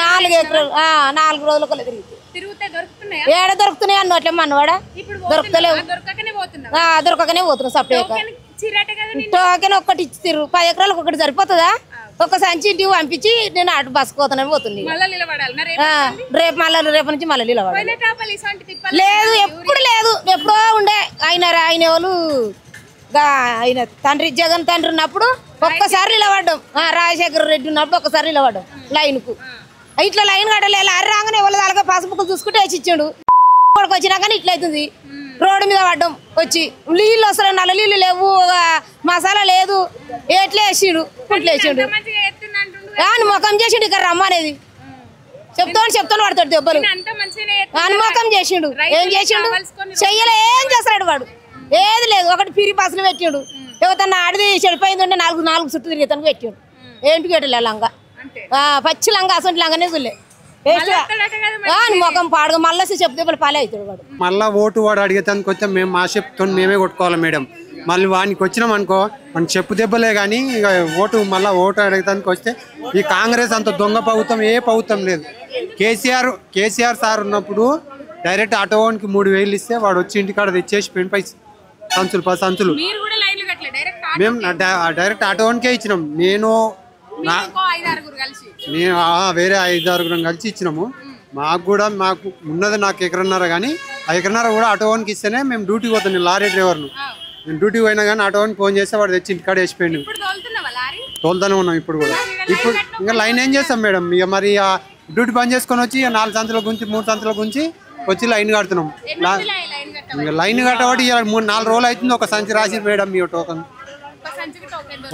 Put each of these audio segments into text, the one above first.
4 ఎకరాలు 4 రోజులకు ఏడ దొరుకుతున్నాయి అన్న అట్లా మనవాడ దొరకలేవు దొరకకనే పోతున్నాం సపరేట్ టోకెన్ ఒక్కటి ఇచ్చిర్రు 10 ఎకరాలకు ఒకటి సరిపోతుందా ఒక సంచి ఇంటికి పంపించి నేను అటు బస్సు పోతానని పోతుంది రేపు రేపు నుంచి మళ్ళీ నిలబడాలి లేదు ఎప్పుడు లేదు ఎప్పుడో ఉండే ఆయన వాళ్ళు ఆయన తండ్రి జగన్ తండ్రి ఉన్నప్పుడు ఒక్కసారి నిలబడ్డాం రాజశేఖర రెడ్డి ఉన్నప్పుడు ఒక్కసారి నిలబడ్డాం లైన్ కు ఇట్లా లైన్ కట్టలే లారీ రాగానే వాళ్ళ దాకా పాస్బుక్ చూసుకుంటే వేసి ఇచ్చాడు వచ్చినా కానీ ఇట్లా అవుతుంది రోడ్డు మీద పడ్డాం వచ్చి నీళ్ళు వస్తున్నాయి నల్ల నీళ్ళు లేవు మసాలా లేదు ఎట్లా వేసిండు కుట్లు వేసిండు ముఖం చేసిండు ఇక్కడ రమ్మనేది చెప్తాను పడతాడు దెబ్బలు అనుమోకం చేసిండు ఏం చేసిండు చెయ్యలే ఏం చేస్తాడు వాడు ఏది లేదు ఒకటి పిరి బస్సులు పెట్టాడు ఎవతన్నా ఆడిది చెడిపోయింది ఉంటే 4 చుట్టూ తిరిగి తనకు పెట్టాడు ఏంటికి పెట్టలే లంగా పచ్చి లంగా అసలు లంగానే చూలే ముఖం పాడుగా మళ్ళీ చెప్తే పాలే అవుతాడు వాడు మళ్ళీ ఓటు వాడు అడిగేదానికి వస్తే మేము మా చెప్తో మేమే కొట్టుకోవాలి మేడం మళ్ళీ వానికి వచ్చినాం అనుకో మన చెప్పు దెబ్బలే కానీ ఇక మళ్ళీ ఓటు అడిగేదానికి వస్తే ఈ కాంగ్రెస్ అంత దొంగ ప్రభుత్వం ఏ ప్రభుత్వం లేదు కేసీఆర్ సార్ ఉన్నప్పుడు డైరెక్ట్ ఆటోవానికి 3000 ఇస్తే వాడు వచ్చి ఇంటికాడ తెచ్చేసి పెంపై సంచులు 10 సంచులు మేము డైరెక్ట్ ఆటోవానికే ఇచ్చినాం నేను వేరే 5-6 కలిసి ఇచ్చినాము మాకు ఉన్నది నాకు ఎకరన్నర కానీ ఆ ఎకరన్నర కూడా ఆటోవానికి ఇస్తేనే మేము డ్యూటీకి పోతాం నేను లారీ డ్రైవర్ను నేను డ్యూటీకి పోయినా కానీ ఆటోవానికి ఫోన్ చేస్తే వాడు తెచ్చి ఇంటికాడ వేసిపోయింది తోలుతానే ఉన్నాం ఇప్పుడు కూడా ఇప్పుడు ఇంకా లైన్ ఏం చేస్తాం మేడం ఇక మరి డ్యూటీ బంద్ చేసుకొని వచ్చి 4 సంచుల గురించి 3 సంచుల గురించి వచ్చి లైన్ కడుతున్నాం ఇంకా లైన్ కట్టబట్టి 4 రోజులు అవుతుంది ఒక సంచి రాసిరు మేడం మీ టోకన్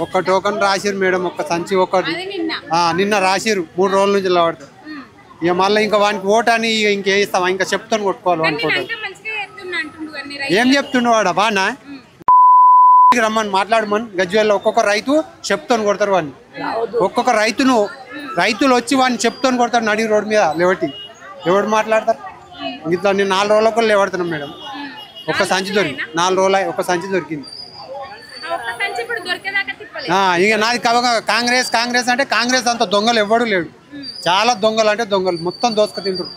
ఒక్క టోకన్ రాసిరు మేడం ఒక్క సంచి ఒకటి నిన్న రాసిరు 3 రోజుల నుంచి నిలబడతారు ఇక మళ్ళీ ఇంకా వానికి ఓటు అని ఇంకేస్తాం ఇంకా చెప్తాను కొట్టుకోవాలి అనుకుంటారు ఏం చెప్తుండే వాడు బాగా రమ్మని మాట్లాడమని గజ్వేల్లో ఒక్కొక్క రైతు చెప్తాను కొడతారు వాడిని ఒక్కొక్క రైతులు వచ్చి వాడిని చెప్తాను కొడతారు నడి రోడ్డు మీద లేవటి ఎవడు మాట్లాడతారు ఇట్లా నేను 4 రోజులకు లేవడుతున్నాం మేడం ఒక్క సంచి దొరికి 4 రోజులు ఒక సంచి దొరికింది ఇక నాది కాంగ్రెస్ అంటే కాంగ్రెస్ అంత దొంగలు ఎవ్వడు లేడు చాలా దొంగలు అంటే దొంగలు మొత్తం దోసుక తింటారు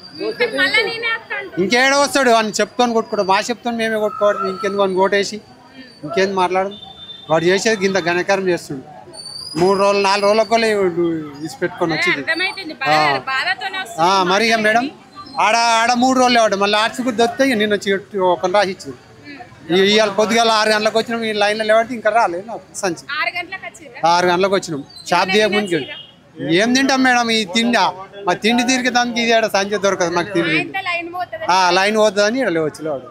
ఇంకేడో వస్తాడు అని చెప్తాను కొట్టుకోవడం మా చెప్తాను మేమే కొట్టుకోవడం ఇంకెందుకు అని ఓటేసి ఇంకేంది మాట్లాడదు వాడు చేసేది ఇంత ఘనకారం చేస్తుండు 3 రోజులు 4 రోజులకు ఇసి పెట్టుకొని వచ్చింది మరి ఇక మేడం ఆడ 3 రోజులు లేవాడు మళ్ళీ ఆర్ట్స్కి దొరికితే నిన్న ఒక రాసి ఇచ్చింది ఇవాళ పొద్దుగాల 6 గంటలకు వచ్చినాం ఈ లైన్లో లేవాడితే ఇంకా రాలేదు నాకు సంచి 6 గంటలకు వచ్చినాం షాప్ దిగక ముందుకు ఏం తింటాం మేడం ఈ తిండి మా తిండి తిరిగి దానికి ఇది సంచి దొరకదు మాకు తిండి లైన్ పోతుందని ఇక్కడ లేవచ్చు లేవాడు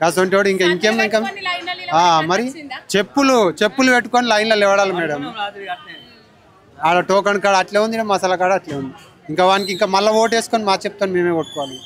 కాసంటోడు ఇంకేం మరి చెప్పులు పెట్టుకొని లైన్లో లేవడాలి మేడం ఆడ టోకన్ కాడ అట్లే ఉంది మసాలా కాడ అట్లే ఉంది ఇంకా వానికి ఇంకా మళ్ళీ ఓటు వేసుకొని మా చెప్తాను మేమే కొట్టుకోవాలి